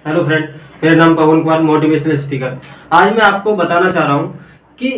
Hello friend, मेरा नाम पवन Kumar, motivational speaker. आज मैं आपको बताना चाह रहा हूँ कि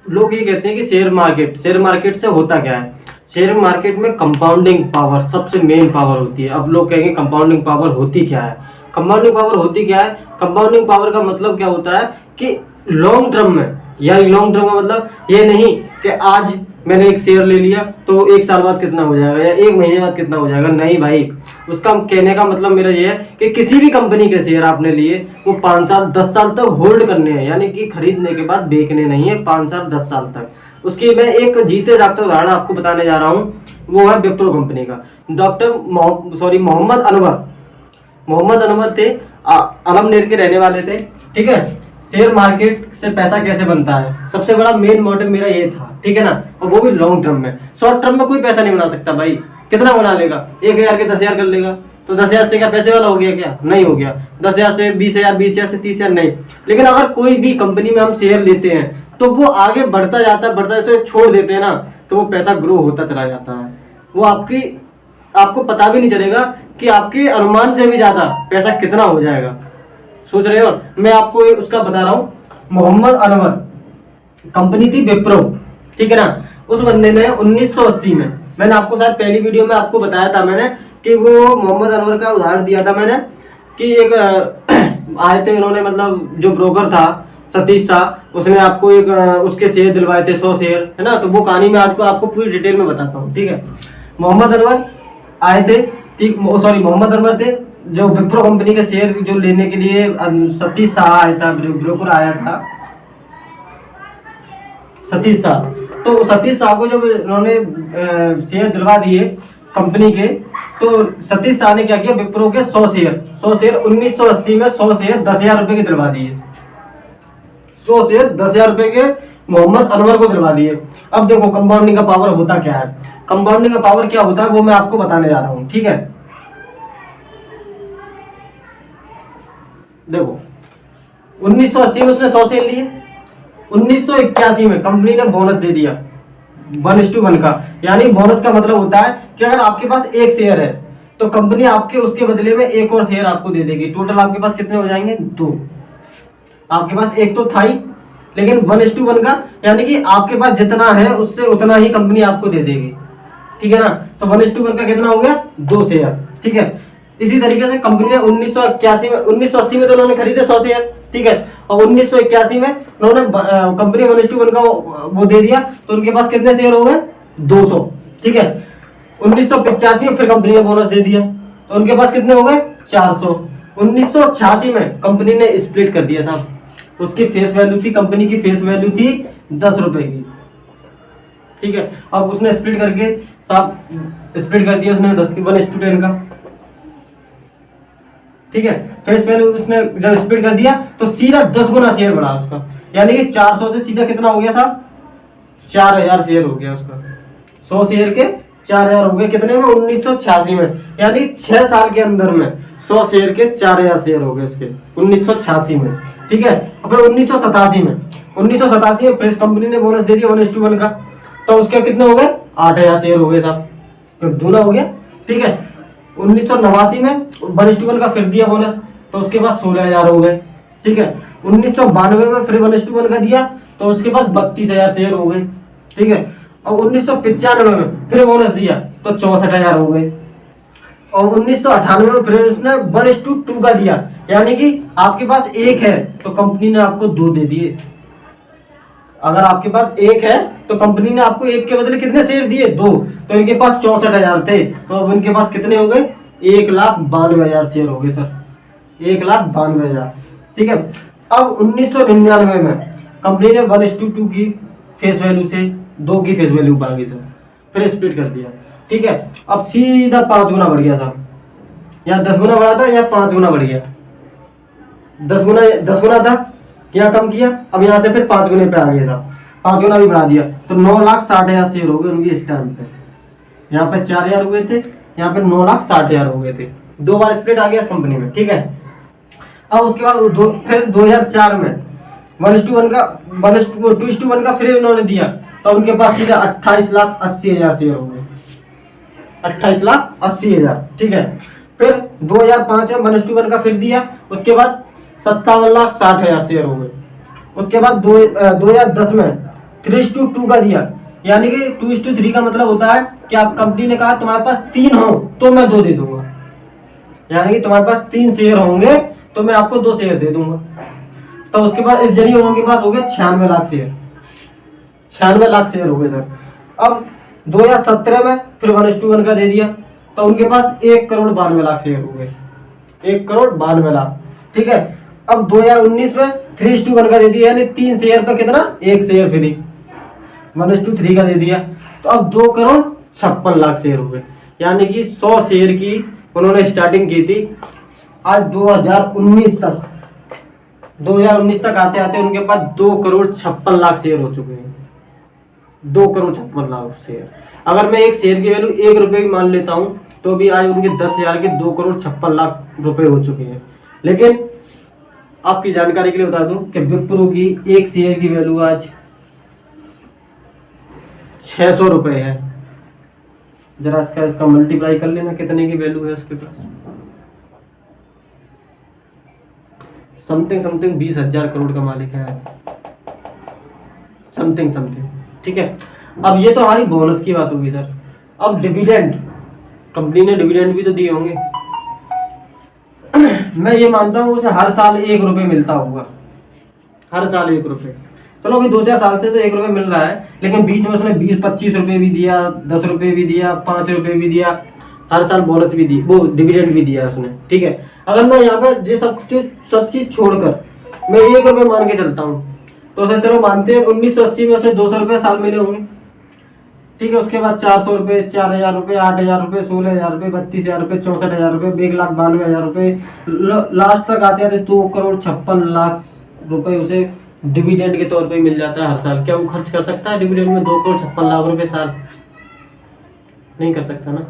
लोग ये कहते हैं कि शेयर मार्केट से होता क्या है। शेयर मार्केट में कंपाउंडिंग पावर सबसे मेन पावर होती है। अब लोग कहेंगे कंपाउंडिंग पावर होती क्या है। कंपाउंडिंग पावर होती क्या है? कंपाउंडिंग पावर का मतलब क्या होता है कि लॉन्ग टर्म में, यानी लॉन्ग टर्म का मतलब ये नहीं कि आज मैंने एक शेयर ले लिया तो एक साल बाद कितना हो जाएगा या एक महीने बाद कितना हो जाएगा। नहीं भाई, उसका कहने का मतलब मेरा ये है कि किसी भी कंपनी के शेयर आपने लिए वो 5 साल 10 साल तक होल्ड करने हैं, यानी कि खरीदने के बाद बेचने नहीं है। 5 साल 10 साल तक। उसकी मैं एक जीते जागते उदाहरण आपको बताने जा रहा हूँ, वो है विप्रो कंपनी का। मोहम्मद अनवर थे, आलमनेर के रहने वाले थे। ठीक है, शेयर मार्केट से पैसा कैसे बनता है, सबसे बड़ा मेन मोटिव मेरा ये था। ठीक है ना, और वो भी लॉन्ग टर्म में। शॉर्ट टर्म में कोई पैसा नहीं बना सकता भाई। कितना बना लेगा? 1,000 के 10,000 कर लेगा तो 10,000 से क्या पैसे वाला हो गया? क्या नहीं हो गया। 10,000 से 20,000, 20,000 से 30,000 नहीं। लेकिन अगर कोई भी कंपनी में हम शेयर लेते हैं तो वो आगे बढ़ता जाता है, बढ़ता जैसे छोड़ देते हैं ना तो वो पैसा ग्रो होता चला जाता है। वो आपको पता भी नहीं चलेगा कि आपके अनुमान से भी ज्यादा पैसा कितना हो जाएगा। सोच रहे हो? मैं आपको उसका बता रहा हूँ। मोहम्मद अनवर कंपनी थी विप्रो, ठीक है ना। उस बंदे ने 1980 में, मैंने आपको शायद पहली वीडियो में आपको बताया था मैंने कि वो मोहम्मद अनवर का उदाहरण दिया था मैंने कि एक आए थे उन्होंने, मतलब जो ब्रोकर था सतीश शाह, उसने आपको एक उसके शेयर दिलवाए थे 100 शेयर, है ना। तो वो कहानी में आज को आपको पूरी डिटेल में बताता हूँ। ठीक है, मोहम्मद अनवर आए थे, मोहम्मद अनवर थे जो विप्रो कंपनी के शेयर जो लेने के लिए सतीश शाह आया था, ब्रोकर आया था सतीश शाह। तो सतीश शाह को जब उन्होंने शेयर दिलवा दिए कंपनी के, तो सतीश शाह ने क्या किया, विप्रो के 100 शेयर 1980 में 100 शेयर 10,000 रुपए के दिलवा दिए। 100 शेयर 10,000 रुपए के मोहम्मद अनवर को दिलवा दिए। अब देखो कंपाउंडिंग का पावर होता क्या है। कंपाउंडिंग का पावर क्या होता है वो मैं आपको बताने जा रहा हूँ। ठीक है, देखो 1980 में उसने 100 शेयर लिए। 1981 में कंपनी ने बोनस दे दिया 1:1 का। यानी बोनस का मतलब होता है कि अगर आपके पास एक शेयर है तो कंपनी आपके उसके बदले में एक और शेयर आपको दे देगी। टोटल आपके पास कितने हो जाएंगे? 2। आपके पास एक तो था ही, लेकिन 1:1 का, यानी कि आपके पास जितना है उससे उतना ही कंपनी आपको दे देगी। ठीक है ना, तो 1:1 का कितना हो गया? 2 शेयर। ठीक है, इसी तरीके से कंपनी ने 1980 में तो उन्होंने खरीदे 100 शेयर। ठीक है, और 1981 में उन्होंने कंपनी 1:1 का वो दे दिया, तो उनके पास कितने शेयर हो गए? 200। ठीक है, 1985 में फिर कंपनी ने बोनस दे दिया तो उनके पास कितने हो गए? 400। 1986 में कंपनी ने स्प्लिट कर दिया साहब। उसकी फेस वैल्यू थी, कंपनी की फेस वैल्यू थी 10 रुपए की। ठीक है, अब उसने स्प्लिट करके साहब स्प्लिट कर दिया उसने 1:10 का। ठीक है, फेस वैल्यू उसने जब स्प्लिट कर दिया तो सीधा 10 गुना शेयर बढ़ा उसका, यानी कि 400 से सीधा कितना हो गया साहब? 4,000 शेयर हो गया उसका। 100 शेयर के 4,000 हो गए कितने में? 1986 में। यानी 6 साल के अंदर में 100 शेयर के 4,000 शेयर हो गए उसके 1986 में। ठीक है, अब 1987 में प्रेस कंपनी ने बोनस दे दिया 1:1 का, तो उसके कितने हो गए? 8,000 शेयर हो गए साहब, तो दूना हो गया। ठीक है, 1989 में 1:1 का फिर दिया बोनस, तो उसके पास 16,000 हो गए। ठीक है, 1992 में फिर 1:1 का दिया तो उसके पास 32,000 शेयर हो गए। ठीक है, और 1995 में फिर बोनस दिया तो 64,000 हो गए। और 1998 में फिर उसने 1:2 का दिया, यानी कि आपके पास एक है तो कंपनी ने आपको 2 दे दिए। अगर आपके पास एक है तो कंपनी ने आपको एक के बदले कितने शेयर दिए? 2। तो इनके पास 64,000 थे, तो अब इनके पास कितने हो गए? 1,92,000 शेयर हो गए सर, 1,92,000। ठीक है, अब 1999 में कंपनी ने 1:2 की फेस वैल्यू से 2 की फेस वैल्यू बढ़ा गई सर, फिर स्प्लिट कर दिया। ठीक है, अब सीधा 5 गुना बढ़ गया साहब, या 10 गुना बढ़ा था या 5 गुना बढ़ गया। 10 गुना था, क्या कम किया, अब यहाँ से फिर 5 गुने पे आ गया साहब, 5 गुना भी बढ़ा दिया तो 9,60,000 शेयर हो गए उनकी इस टाइम पे। यहाँ पे 4,000 हुए थे, यहाँ पे 9,60,000 हो गए थे। 2 बार स्प्लिट आ गया इस कंपनी में। ठीक है, अब उसके बाद फिर 2004 में 1:1 का फिर इन्होंने दिया तो उनके पास सीधा 28,80,000 शेयर हो गए। 28,80,000। ठीक है, फिर 2005 में 1:1 का फिर दिया, उसके बाद 57,60,000 शेयर हो गए। उसके बाद 2010 में 3:2 का दिया, यानी कि 2:3 का मतलब होता है कि आप कंपनी ने कहा तुम्हारे पास 3 हो तो मैं 2 दे दूंगा, यानी कि तुम्हारे पास 3 शेयर होंगे तो मैं आपको 2 शेयर दे दूंगा। तो उसके बाद इस जरिए उनके पास हो गए 96 लाख शेयर, 96 लाख शेयर हो गए सर। अब 2017 में फिर 1:1 का दे दिया, तो उनके पास 1,92,00,000 शेयर हो गए, 1,92,00,000, ठीक है। अब 2019 में 3:1 का दे दिया, यानी 3 शेयर पर कितना, 1 शेयर फ्री, 1:3 का दे दिया, तो अब 2,56,00,000 शेयर हो गए, यानी कि 100 शेयर की उन्होंने स्टार्टिंग की थी। आज 2019 तक आते आते उनके पास 2,56,00,000 शेयर हो चुके हैं, 2,56,00,000 शेयर। अगर मैं एक शेयर की वैल्यू 1 रुपये भी मान लेता हूँ तो भी आज उनके 10,000 के 2,56,00,000 रुपए हो चुके हैं। लेकिन आपकी जानकारी के लिए बता दूं कि विप्रो की एक शेयर की वैल्यू आज 600 रुपए है। जरा इसका मल्टीप्लाई कर लेना, कितने की वैल्यू है उसके पास, समथिंग 20,000 करोड़ का मालिक है आज, समथिंग, ठीक है। अब ये तो हमारी बोनस की बात होगी सर। अब डिविडेंड, कंपनी ने डिविडेंड भी तो दिए होंगे। मैं ये मानता हूँ उसे हर साल 1 रुपये मिलता होगा, हर साल 1 रुपये। चलो अभी 2-4 साल से तो 1 रुपये मिल रहा है, लेकिन बीच में उसने 20-25 रुपये भी दिया, 10 रुपये भी दिया, 5 रुपये भी दिया, हर साल बोनस भी दी, वो डिविडेंड भी दिया उसने, ठीक है। अगर मैं यहाँ पे ये सब चीज छोड़कर मैं 1 रुपये मान के चलता हूँ तो उसे चलो मानते हैं 1980 में उसे 200 रुपये साल मिले होंगे, ठीक है। उसके बाद 400 रुपये, 4,000 रुपये, 8,000 रुपये, 16,000 रुपये, 32,000 रुपये, 64,000 रुपये, 1,92,000 रुपये, लास्ट तक आते आते 2,56,00,000 रुपये उसे डिविडेंड के तौर पे मिल जाता है हर साल। क्या वो खर्च कर सकता है डिविडेंड में 2,56,00,000 रुपये साल? नहीं कर सकता ना।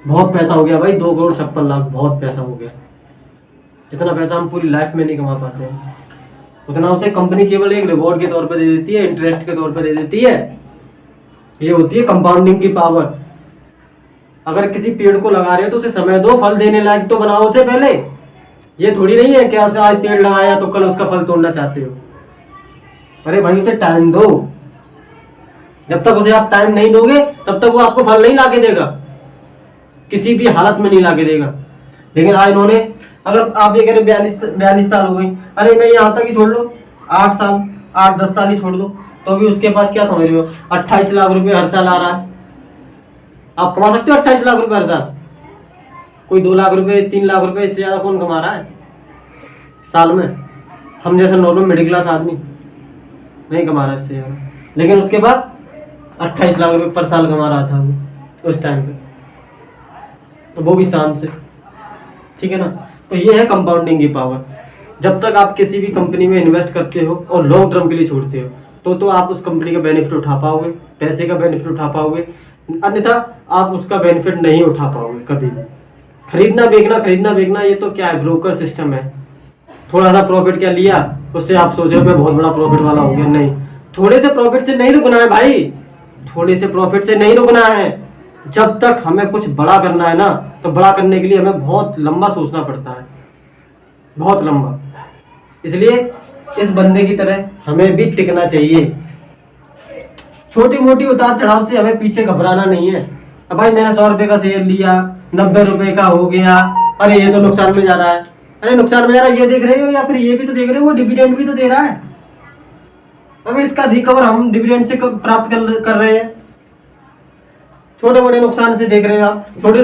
बहुत पैसा हो गया भाई, 2,56,00,000 बहुत पैसा हो गया। इतना पैसा हम पूरी लाइफ में नहीं कमा पाते हैं। उतना उसे कंपनी केवल एक रिवॉर्ड के तौर पर दे देती है, इंटरेस्ट के तौर पर दे देती है। ये होती है कंपाउंडिंग की पावर। अगर किसी पेड़ को लगा रहे हो तो उसे समय दो, फल देने लायक तो बनाओ उसे पहले। ये थोड़ी नहीं है कि आज पेड़ लगाया तो कल उसका फल तोड़ना चाहते हो। अरे भाई उसे टाइम दो। जब तक उसे आप टाइम नहीं दोगे तब तक वो आपको फल नहीं लाके देगा, किसी भी हालत में नहीं लाके देगा। लेकिन आज इन्होंने, अगर आप ये कह रहे 42 साल हो गई, अरे मैं यहाँ तक ही छोड़ लो, 8 साल 8-10 साल ही छोड़ दो, तो भी उसके पास क्या समझ रहे हो 28 लाख रुपए हर साल आ रहा है। आप कमा सकते हो 28 लाख रुपए हर साल? कोई 2 लाख रुपए 3 लाख रुपए इससे ज्यादा कौन कमा रहा है साल में? हम जैसा नॉर्मल मिडिल क्लास आदमी नहीं कमा रहा इससे ज्यादा, लेकिन उसके पास 28 लाख रुपए पर साल कमा रहा था वो उस टाइम पे, तो वो भी शान से, ठीक है ना। तो ये है कंपाउंडिंग की पावर। जब तक आप किसी भी कंपनी में इन्वेस्ट करते हो और लॉन्ग टर्म के लिए छोड़ते हो तो आप उस कंपनी का बेनिफिट उठा पाओगे, पैसे का बेनिफिट उठा पाओगे, अन्यथा आप उसका बेनिफिट नहीं उठा पाओगे कभी भी। खरीदना बेचना ये तो क्या है, ब्रोकर सिस्टम है। थोड़ा सा प्रॉफिट क्या लिया उससे आप सोचो मैं बहुत बड़ा प्रॉफिट वाला हो गया, नहीं। थोड़े से प्रॉफिट से नहीं रुकना है भाई, थोड़े से प्रॉफिट से नहीं रुकना है। जब तक हमें कुछ बड़ा करना है ना, तो बड़ा करने के लिए हमें बहुत लंबा सोचना पड़ता है, बहुत लंबा। इसलिए इस बंदे की तरह हमें भी टिकना चाहिए। छोटी मोटी उतार चढ़ाव से हमें पीछे घबराना नहीं है। अब भाई मैंने 100 रुपए का शेयर लिया, 90 रुपए का हो गया, अरे ये तो नुकसान में जा रहा है। अरे नुकसान में जा रहा है ये देख रहे हो, या फिर ये भी तो देख रहे हो वो डिविडेंड भी तो दे रहा है। अब इसका रिकवर हम डिविडेंड से प्राप्त कर रहे हैं। छोटे मोटे नुकसान से देख रहे हो आप, छोटे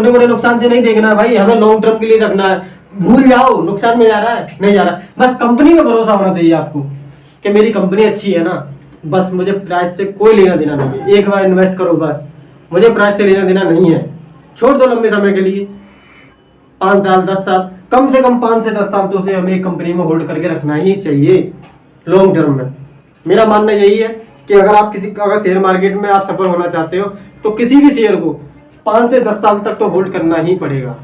मोटे नुकसान से नहीं देखना भाई, हमें लॉन्ग टर्म के लिए रखना है। भूल जाओ नुकसान में जा रहा है नहीं जा रहा है, बस कंपनी में भरोसा होना चाहिए आपको कि मेरी कंपनी अच्छी है ना, बस मुझे प्राइस से कोई लेना देना नहीं है। एक बार इन्वेस्ट करो बस, मुझे प्राइस से लेना देना नहीं है। छोड़ दो लंबे समय के लिए, 5 साल 10 साल, कम से कम 5 से 10 साल तो उसे हमें एक कंपनी में होल्ड करके रखना ही चाहिए लॉन्ग टर्म में। मेरा मानना यही है कि अगर शेयर मार्केट में आप सफल होना चाहते हो तो किसी भी शेयर को 5 से 10 साल तक तो होल्ड करना ही पड़ेगा,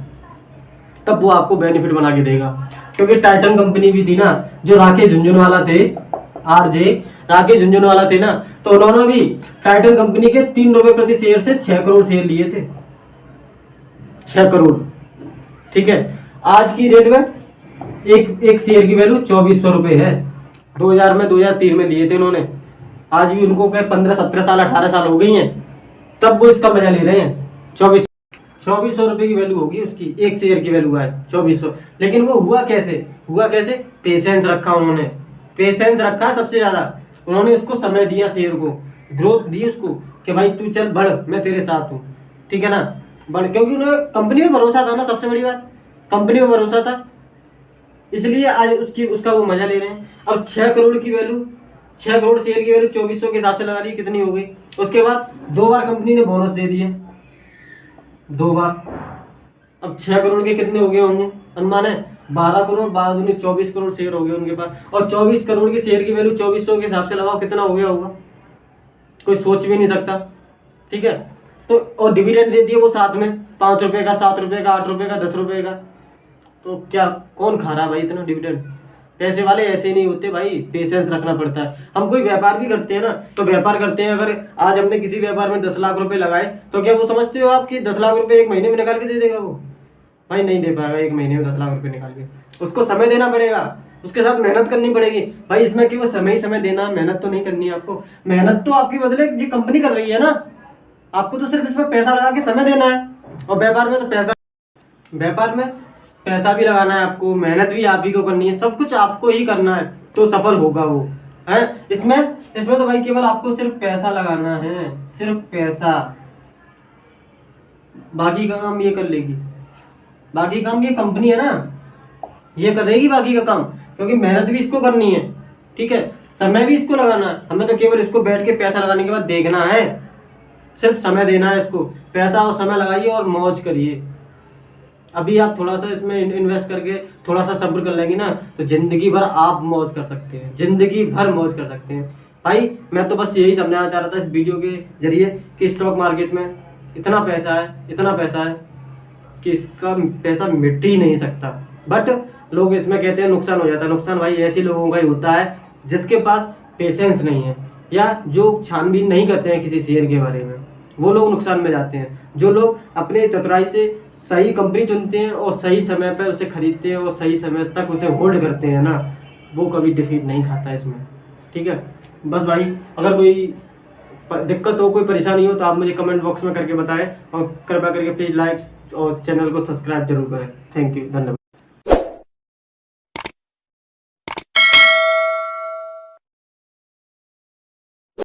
तब वो आपको बेनिफिट बना के देगा। क्योंकि टाइटन कंपनी भी थी ना, जो राकेश झुनझुनवाला थे, राकेश झुनझुनवाला थे ना, तो उन्होंने भी टाइटन कंपनी के 3 रुपए प्रति शेयर से 6 करोड़ शेयर लिए थे। 6 करोड़। ठीक है, आज की डेट में एक शेयर की वैल्यू 2400 रुपये है। 2003 में लिए थे उन्होंने, आज भी उनको क्या 15-17 साल 18 साल हो गई हैं, तब वो इसका मजा ले रहे हैं। 2400 रुपये की वैल्यू होगी उसकी, एक शेयर की वैल्यू है 2400। लेकिन वो हुआ कैसे? पेशेंस रखा उन्होंने, पेशेंस रखा सबसे ज्यादा। उन्होंने उसको समय दिया, शेयर को ग्रोथ दी उसको कि भाई तू चल बढ़, मैं तेरे साथ हूँ। ठीक है ना, बढ़, क्योंकि उन्हें कंपनी में भरोसा था ना, सबसे बड़ी बात कंपनी में भरोसा था, इसलिए आज उसका वो मजा ले रहे हैं। अब 6 करोड़ की वैल्यू, 6 करोड़ शेयर की वैल्यू 2400 के हिसाब से लगा ली, कितनी हो गई? उसके बाद 2 बार कंपनी ने बोनस दे दिए, 2 बार। अब 6 करोड़ के कितने हो गए होंगे? अनुमान है 12 करोड़, 12 दूनी 24 करोड़ शेयर हो गए उनके पास। और 24 करोड़ के शेयर की वैल्यू 2400 के हिसाब से लगाओ, कितना हो गया होगा? कोई सोच भी नहीं सकता। ठीक है, तो और डिविडेंड दे दिए वो साथ में, 5 रुपए का, 7 रुपए का, 8 रुपए का, 10 रुपए का। तो क्या कौन खा रहा है भाई इतना डिविडेंड? पैसे वाले ऐसे नहीं होते भाई, पेशेंस रखना पड़ता है। हम कोई व्यापार भी करते हैं ना, तो व्यापार करते हैं, अगर आज हमने किसी व्यापार में 10 लाख रुपए लगाए, तो क्या वो समझते हो आप कि 10 लाख रुपए एक महीने में निकाल के दे देगा वो? भाई नहीं दे पाएगा एक महीने में 10 लाख रुपए निकाल के। उसको समय देना पड़ेगा, उसके साथ मेहनत करनी पड़ेगी भाई। इसमें केवल समय ही समय देना, मेहनत तो नहीं करनी है आपको। मेहनत तो आपकी बदले ये कंपनी कर रही है ना, आपको तो सिर्फ इसमें पैसा लगा के समय देना है। और व्यापार में पैसा भी लगाना है आपको, मेहनत भी आप ही को करनी है, सब कुछ आपको ही करना है, तो सफल होगा वो है। इसमें तो भाई केवल आपको सिर्फ पैसा लगाना है, सिर्फ पैसा। बाकी का काम ये कर लेगी, बाकी काम ये कंपनी है ना, ये कर रहेगी बाकी का काम, क्योंकि मेहनत भी इसको करनी है। ठीक है, समय भी इसको लगाना है। हमें तो केवल इसको बैठ के पैसा लगाने के बाद देखना है, सिर्फ समय देना है इसको। पैसा और समय लगाइए और मौज करिए। अभी आप थोड़ा सा इसमें इन्वेस्ट करके थोड़ा सा सब्र कर लेंगे ना, तो जिंदगी भर आप मौज कर सकते हैं, जिंदगी भर मौज कर सकते हैं। भाई मैं तो बस यही समझाना चाह रहा था इस वीडियो के जरिए कि स्टॉक मार्केट में इतना पैसा है कि इसका पैसा मिट ही नहीं सकता। बट लोग इसमें कहते हैं नुकसान हो जाता है। नुकसान भाई ऐसे लोगों का ही होता है जिसके पास पेशेंस नहीं है, या जो छानबीन नहीं करते हैं किसी शेयर के बारे में, वो लोग नुकसान में जाते हैं। जो लोग अपने चतुराई से सही कंपनी चुनते हैं और सही समय पर उसे खरीदते हैं और सही समय तक उसे होल्ड करते हैं ना, वो कभी डिफीट नहीं खाता इसमें। ठीक है, बस भाई अगर कोई दिक्कत हो, कोई परेशानी हो, तो आप मुझे कमेंट बॉक्स में करके बताएं, और कृपया करके प्लीज़ लाइक और चैनल को सब्सक्राइब जरूर करें। थैंक यू, धन्यवाद।